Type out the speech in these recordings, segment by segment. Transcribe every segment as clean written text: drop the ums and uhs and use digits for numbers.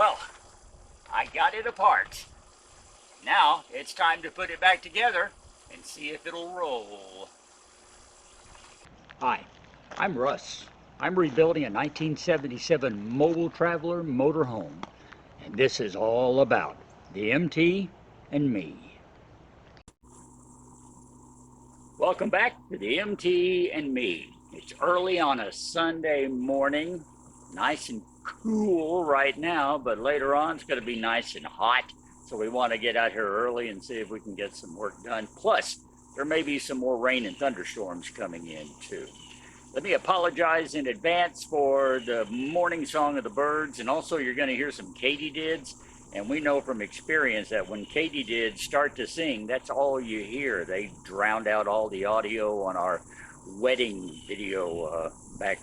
Well, I got it apart. Now it's time to put it back together and see if it'll roll. Hi, I'm Russ. I'm rebuilding a 1977 Mobile Traveler motorhome, and this is all about the MT and me. Welcome back to the MT and me. It's early on a Sunday morning, nice and cool right now, but later on it's going to be nice and hot. So we want to get out here early and see if we can get some work done. Plus, there may be some more rain and thunderstorms coming in too. Let me apologize in advance for the morning song of the birds, and also you're going to hear some katydids. And we know from experience that when katydids start to sing, that's all you hear. They drowned out all the audio on our wedding video back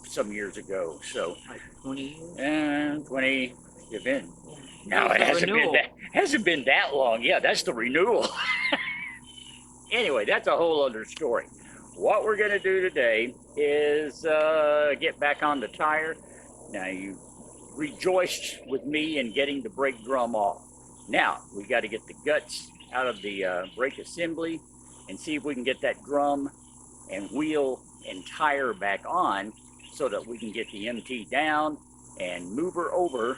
some years ago. So, like 20 years? And 20, you've been. Yeah. No, it hasn't been that long. Yeah, that's the renewal. Anyway, that's a whole other story. What we're going to do today is get back on the tire. Now, you rejoiced with me in getting the brake drum off. Now, we got to get the guts out of the brake assembly and see if we can get that drum and wheel and tire back on so that we can get the MT down and move her over,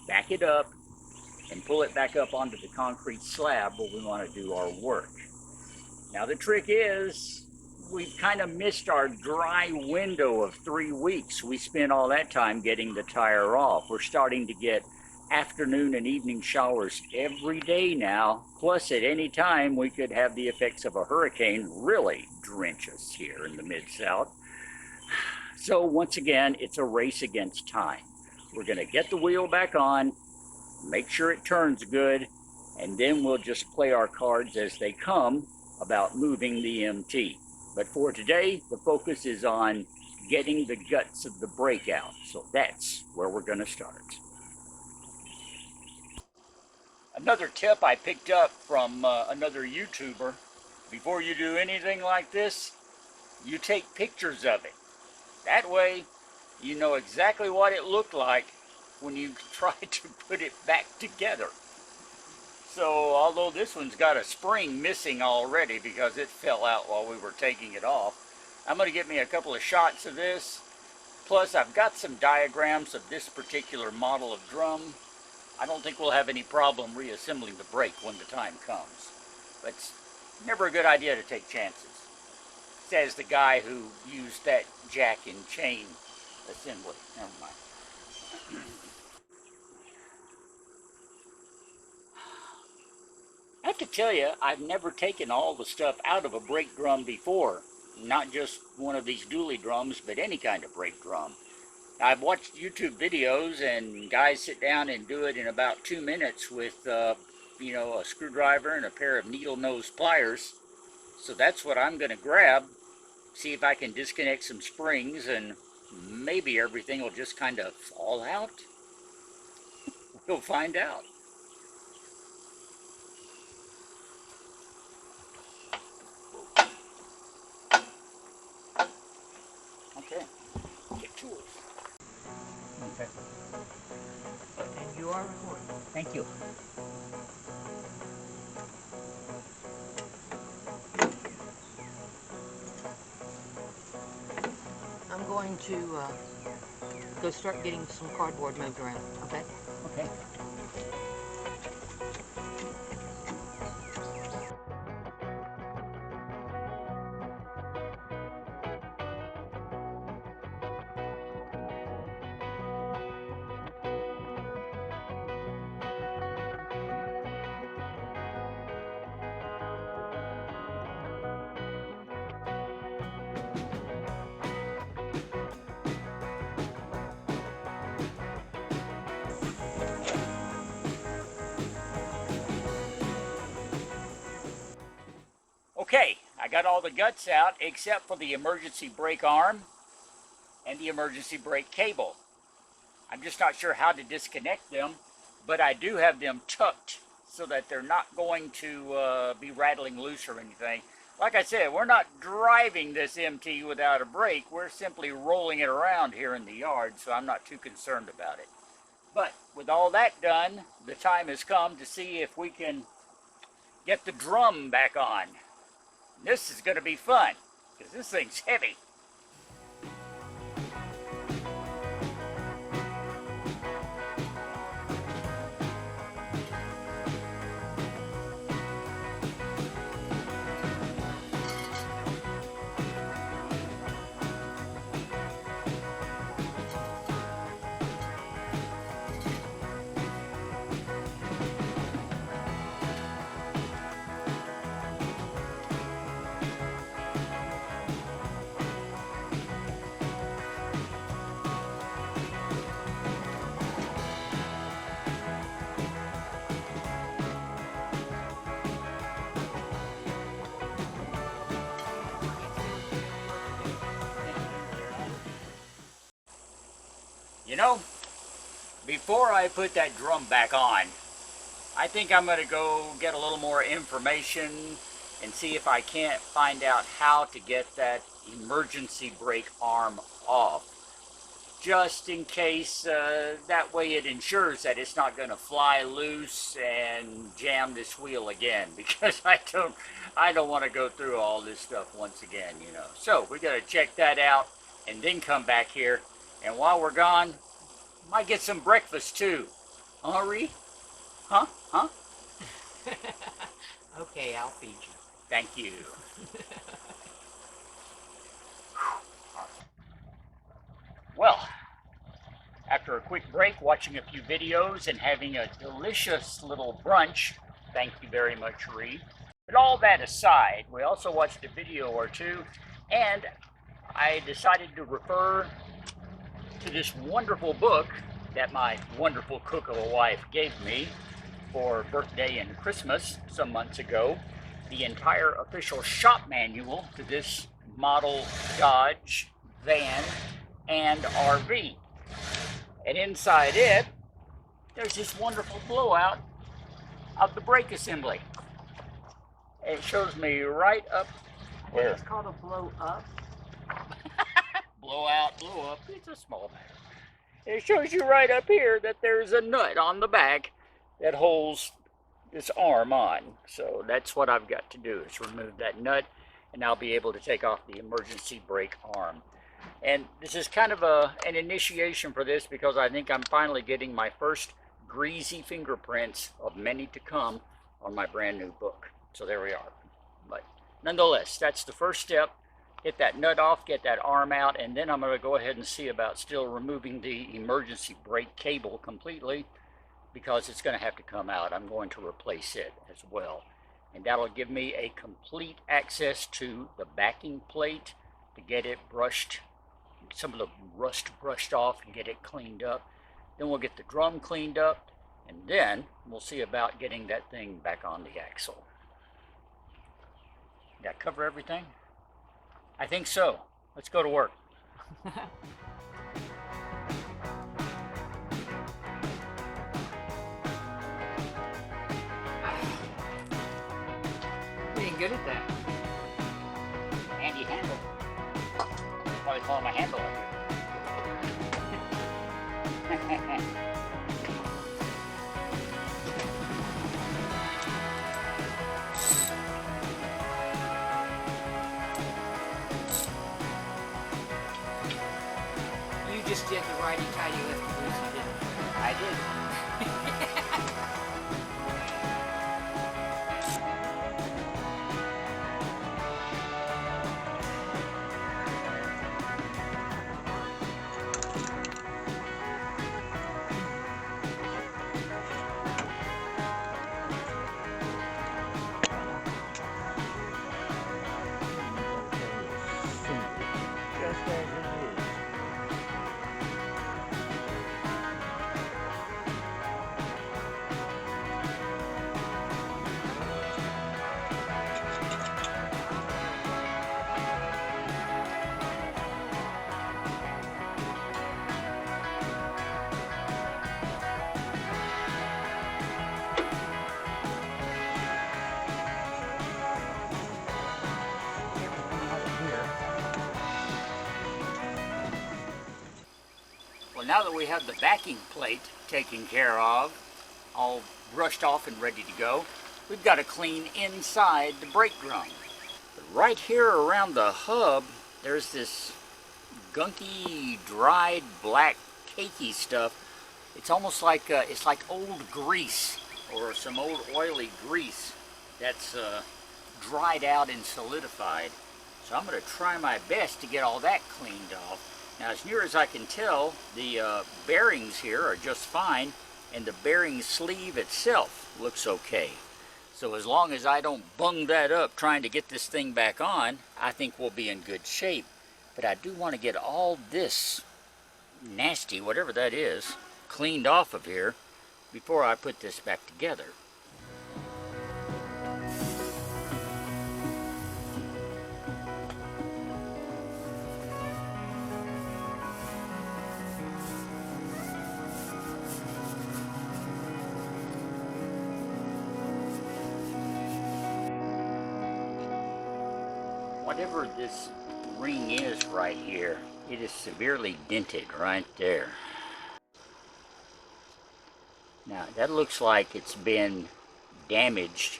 back it up, and pull it back up onto the concrete slab where we want to do our work. Now, the trick is, we've kind of missed our dry window of 3 weeks. We spent all that time getting the tire off. We're starting to get afternoon and evening showers every day now. Plus, at any time, we could have the effects of a hurricane really drench us here in the Mid-South. So once again, it's a race against time. We're going to get the wheel back on, make sure it turns good, and then we'll just play our cards as they come about moving the MT. But for today, the focus is on getting the guts of the brake out. So that's where we're going to start. Another tip I picked up from another YouTuber: before you do anything like this, you take pictures of it. That way, you know exactly what it looked like when you try to put it back together. So, although this one's got a spring missing already because it fell out while we were taking it off, I'm going to get me a couple of shots of this. Plus, I've got some diagrams of this particular model of drum. I don't think we'll have any problem reassembling the brake when the time comes. But it's never a good idea to take chances, says the guy who used that jack and chain assembly. Never mind. I have to tell you, I've never taken all the stuff out of a brake drum before. Not just one of these dually drums, but any kind of brake drum. I've watched YouTube videos and guys sit down and do it in about 2 minutes with, you know, a screwdriver and a pair of needle nose pliers. So that's what I'm going to grab. See if I can disconnect some springs and maybe everything will just kind of fall out. We'll find out. Okay, get tools. Okay. And you are recording. Thank you. I'm going to go start getting some cardboard moved around, okay? Okay. Okay, I got all the guts out except for the emergency brake arm and the emergency brake cable. I'm just not sure how to disconnect them, but I do have them tucked so that they're not going to be rattling loose or anything. Like I said, we're not driving this MT without a brake. We're simply rolling it around here in the yard, so I'm not too concerned about it. But with all that done, the time has come to see if we can get the drum back on. This is going to be fun, because this thing's heavy. You know, before I put that drum back on, I think I'm going to go get a little more information and see if I can't find out how to get that emergency brake arm off. Just in case, that way it ensures that it's not going to fly loose and jam this wheel again, because I don't want to go through all this stuff once again, you know. So we got to check that out and then come back here. And while we're gone, might get some breakfast too. Huh, Ree? Huh? Huh? Okay, I'll feed you. Thank you. Well, after a quick break, watching a few videos and having a delicious little brunch, thank you very much, Ree. But all that aside, we also watched a video or two, and I decided to refer to this wonderful book that my wonderful cook of a wife gave me for birthday and Christmas some months ago. The entire official shop manual to this model Dodge van and RV. And inside it, there's this wonderful blowout of the brake assembly. It shows me right up where. It's called a blow up. Blow out, blow up, it's a small matter. It shows you right up here that there's a nut on the back that holds this arm on. So that's what I've got to do, is remove that nut, and I'll be able to take off the emergency brake arm. And this is kind of an initiation for this, because I think I'm finally getting my first greasy fingerprints of many to come on my brand new book. So there we are. But nonetheless, that's the first step. Get that nut off, get that arm out, and then I'm going to go ahead and see about still removing the emergency brake cable completely, because it's going to have to come out. I'm going to replace it as well. And that'll give me a complete access to the backing plate to get it brushed, some of the rust brushed off, and get it cleaned up. Then we'll get the drum cleaned up, and then we'll see about getting that thing back on the axle. Did that cover everything? I think so. Let's go to work. Being good at that. Handy handle. Probably call my handle up here. You just did the righty-tighty lefty-loosey, didn't you? I did. Well, now that we have the backing plate taken care of, all brushed off and ready to go, we've got to clean inside the brake drum. But right here around the hub, there's this gunky, dried, black, cakey stuff. It's almost like it's like old grease or some old oily grease that's dried out and solidified. So I'm going to try my best to get all that cleaned off. Now, as near as I can tell, the bearings here are just fine, and the bearing sleeve itself looks okay. So as long as I don't bung that up trying to get this thing back on, I think we'll be in good shape. But I do want to get all this nasty, whatever that is, cleaned off of here before I put this back together. Whatever this ring is right here, it is severely dented right there. Now that looks like it's been damaged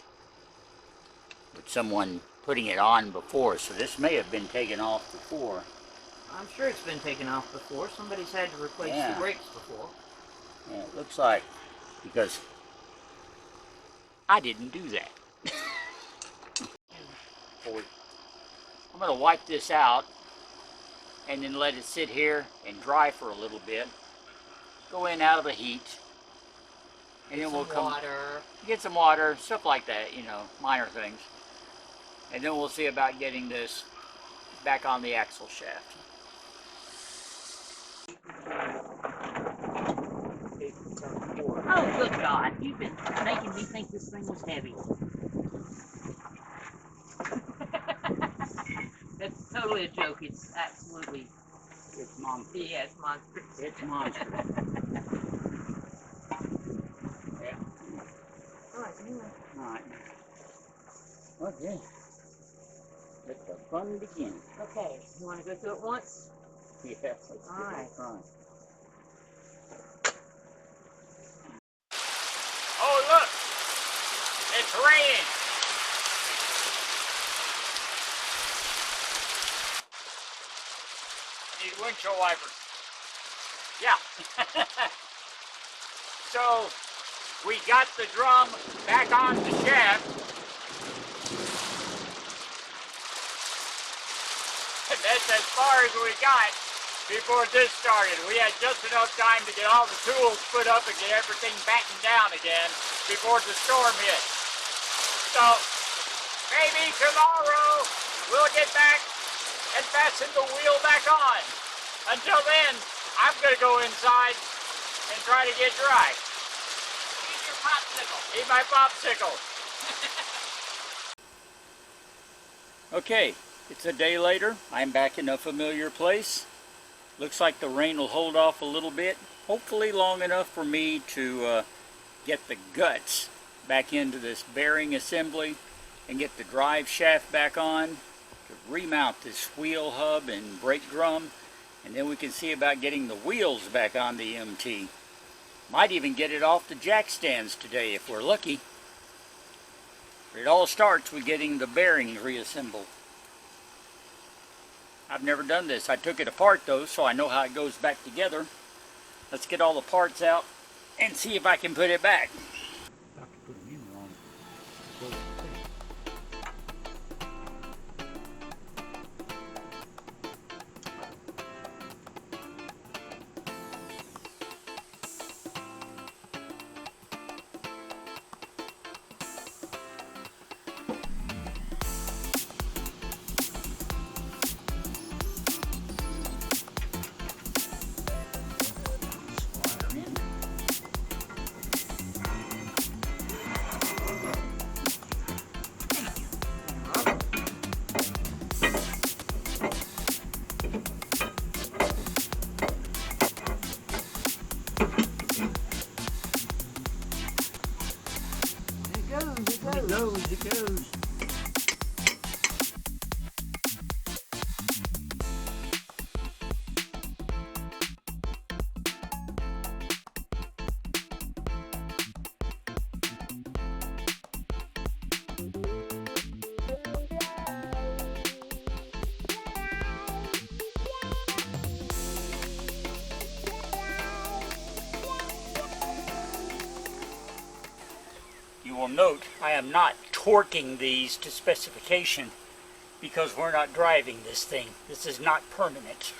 with someone putting it on before, so this may have been taken off before. I'm sure it's been taken off before. Somebody's had to replace the brakes before. Yeah, it looks like, because I didn't do that. I'm going to wipe this out and then let it sit here and dry for a little bit. Go in out of the heat. And then we'll come get some water, stuff like that, you know, minor things. And then we'll see about getting this back on the axle shaft. Oh, good God. You've been making me think this thing was heavy. That's totally a joke. It's absolutely... It's monstrous. Yeah, it's monstrous. It's monstrous. Yeah. Alright, anyway. Alright. Okay. Let the fun begin. Okay, you want to go through it once? Yes, let's give it a try. Oh, look! It's raining! Need windshield wipers. Yeah. So, we got the drum back on the shaft. And that's as far as we got before this started. We had just enough time to get all the tools put up and get everything battened down again before the storm hit. So, maybe tomorrow we'll get back and fasten the wheel back on. Until then, I'm going to go inside and try to get dry. Eat your popsicle. Eat my popsicle. Okay, it's a day later. I'm back in a familiar place. Looks like the rain will hold off a little bit. Hopefully long enough for me to get the guts back into this bearing assembly and get the drive shaft back on to remount this wheel hub and brake drum, and then we can see about getting the wheels back on the MT. Might even get it off the jack stands today if we're lucky. But it all starts with getting the bearings reassembled. I've never done this. I took it apart though, so I know how it goes back together. Let's get all the parts out and see if I can put it back. It goes. note, I am not torquing these to specification because we're not driving this thing. This is not permanent.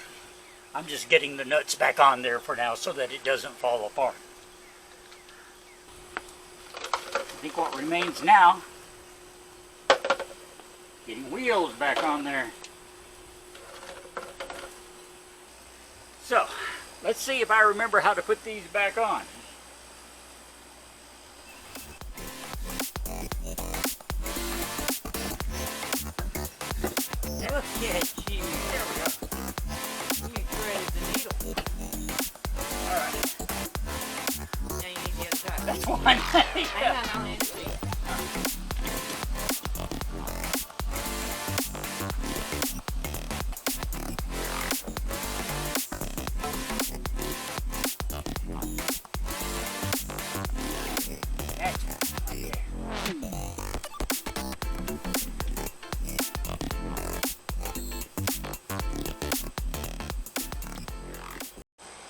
I'm just getting the nuts back on there for now so that it doesn't fall apart. I think what remains now, getting wheels back on there. So, let's see if I remember how to put these back on. Look at you. There we go. You threaded the needle. Alright. Now you need the other side. That's one. Hang on, I'll hand it to you.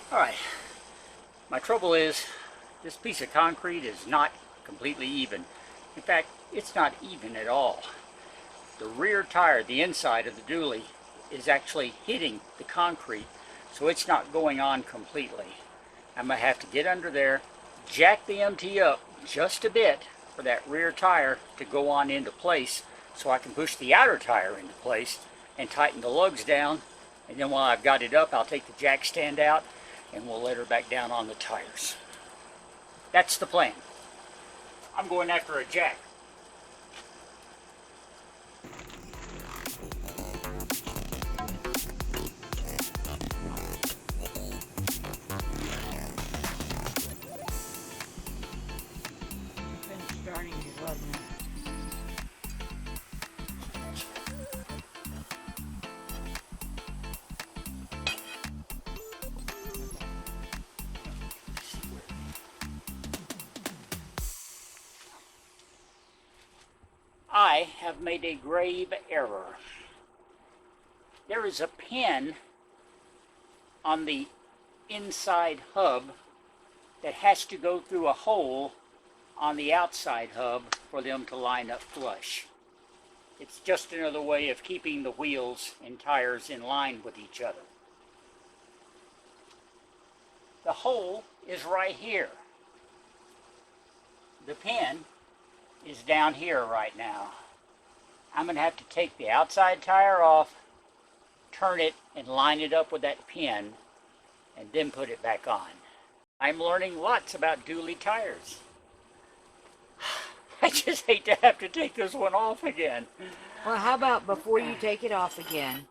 Alright, my trouble is this piece of concrete is not completely even. In fact, it's not even at all. The rear tire, the inside of the dually, is actually hitting the concrete, so it's not going on completely. I'm going to have to get under there, jack the MT up just a bit for that rear tire to go on into place so I can push the outer tire into place and tighten the lugs down. And then while I've got it up, I'll take the jack stand out and we'll let her back down on the tires. That's the plan. I'm going after a jack. Been starting to run now. I have made a grave error. There is a pin on the inside hub that has to go through a hole on the outside hub for them to line up flush. It's just another way of keeping the wheels and tires in line with each other. The hole is right here. The pin is down here right now. I'm going to have to take the outside tire off, turn it, and line it up with that pin, and then put it back on. I'm learning lots about dually tires. I just hate to have to take this one off again. Well, how about before you take it off again,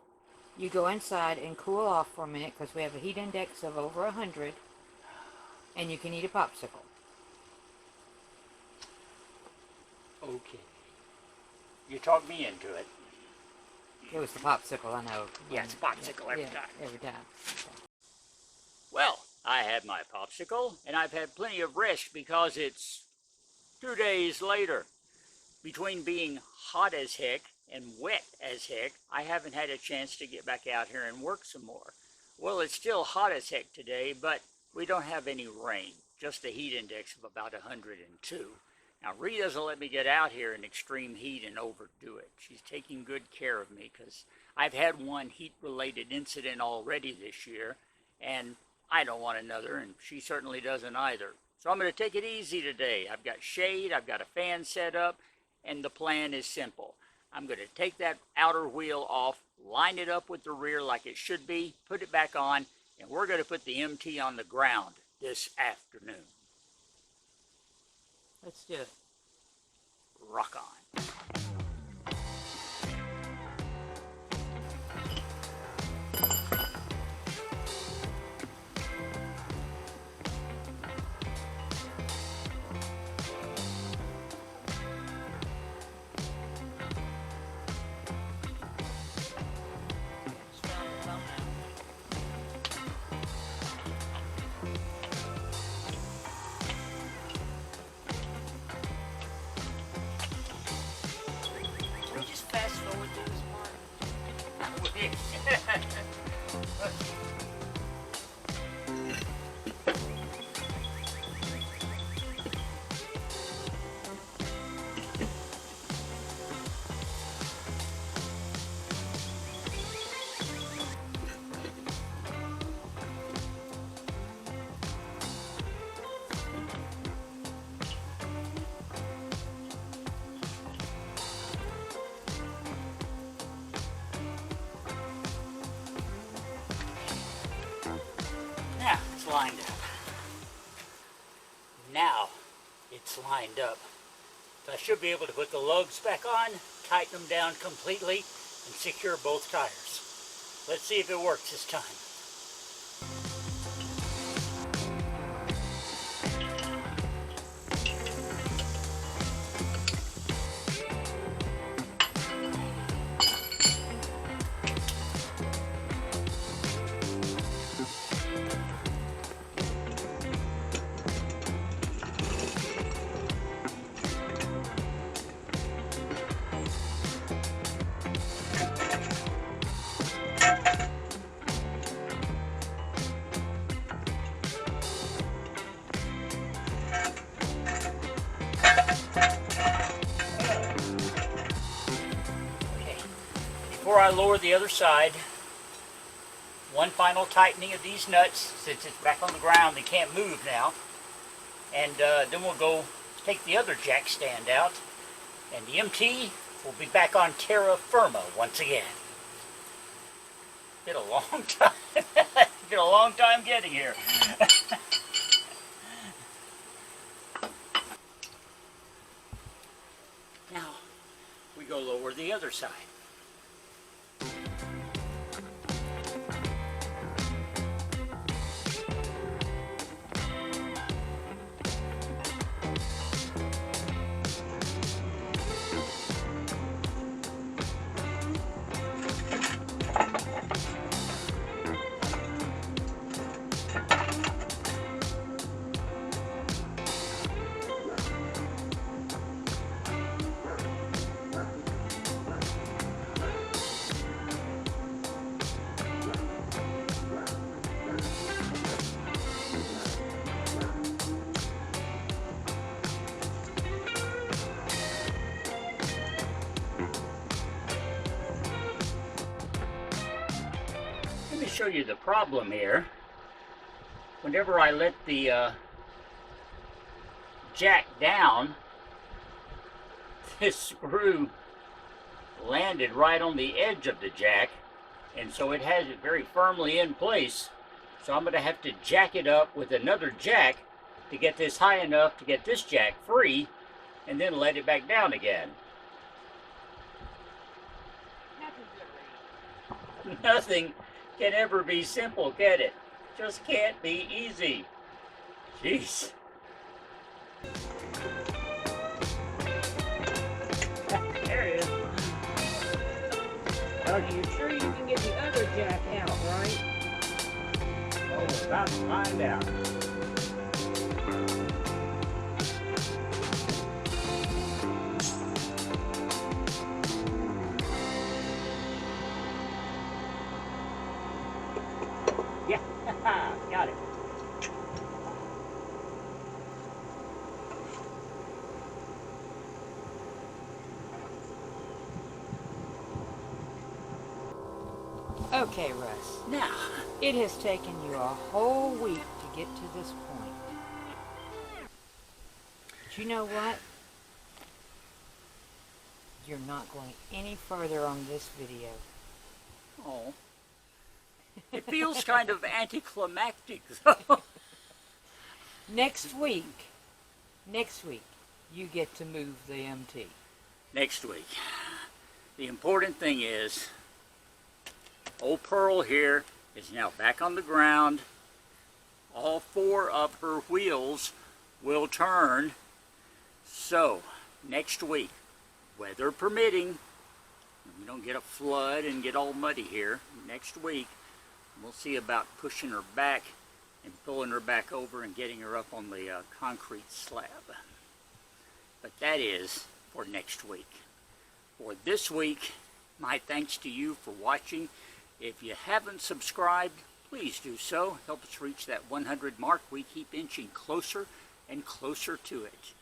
you go inside and cool off for a minute because we have a heat index of over 100, and you can eat a popsicle. Okay. You talked me into it. It was the popsicle, I know. Yeah, it's popsicle every time. Every time. Well, I had my popsicle, and I've had plenty of rest because it's 2 days later. Between being hot as heck and wet as heck, I haven't had a chance to get back out here and work some more. Well, it's still hot as heck today, but we don't have any rain, just a heat index of about 102. Now, Ree doesn't let me get out here in extreme heat and overdo it. She's taking good care of me because I've had one heat-related incident already this year, and I don't want another, and she certainly doesn't either. So I'm going to take it easy today. I've got shade, I've got a fan set up, and the plan is simple. I'm going to take that outer wheel off, line it up with the rear like it should be, put it back on, and we're going to put the MT on the ground this afternoon. Let's do it. Rock on. lined up. Now it's lined up. So I should be able to put the lugs back on, tighten them down completely, and secure both tires. Let's see if it works this time. Before I lower the other side, one final tightening of these nuts, since it's back on the ground, they can't move now. And then we'll go take the other jack stand out, and the MT will be back on terra firma once again. Been a long time. Been a long time getting here. Now we go lower the other side. Let me show you the problem here. Whenever I let the jack down, this screw landed right on the edge of the jack, and so it has it very firmly in place. So I'm going to have to jack it up with another jack to get this high enough to get this jack free, and then let it back down again. Nothing can ever be simple, can it? Just can't be easy. Jeez. There it is. Are you sure you can get the other jack out, right? Oh, we're about to find out. Yeah, got it. Okay, Russ. Now, It has taken you a whole week to get to this point. But you know what? You're not going any further on this video. oh, it feels kind of anticlimactic, though. Next week, you get to move the MT. Next week. The important thing is, old Pearl here is now back on the ground. All four of her wheels will turn. So, next week, weather permitting, we don't get a flood and get all muddy here. Next week, we'll see about pushing her back and pulling her back over and getting her up on the concrete slab. But that is for next week. For this week, my thanks to you for watching. If you haven't subscribed, please do so. Help us reach that 100 mark. We keep inching closer and closer to it.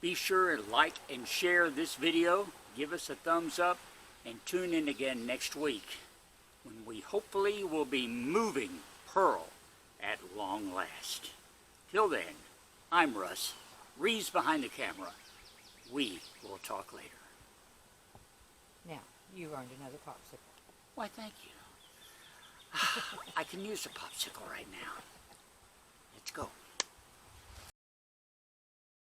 Be sure to like and share this video. Give us a thumbs up and tune in again next week when we hopefully will be moving Pearl at long last. Till then, I'm Russ. Ree's behind the camera. We will talk later. Now, you earned another popsicle. Why, thank you. I can use a popsicle right now. Let's go.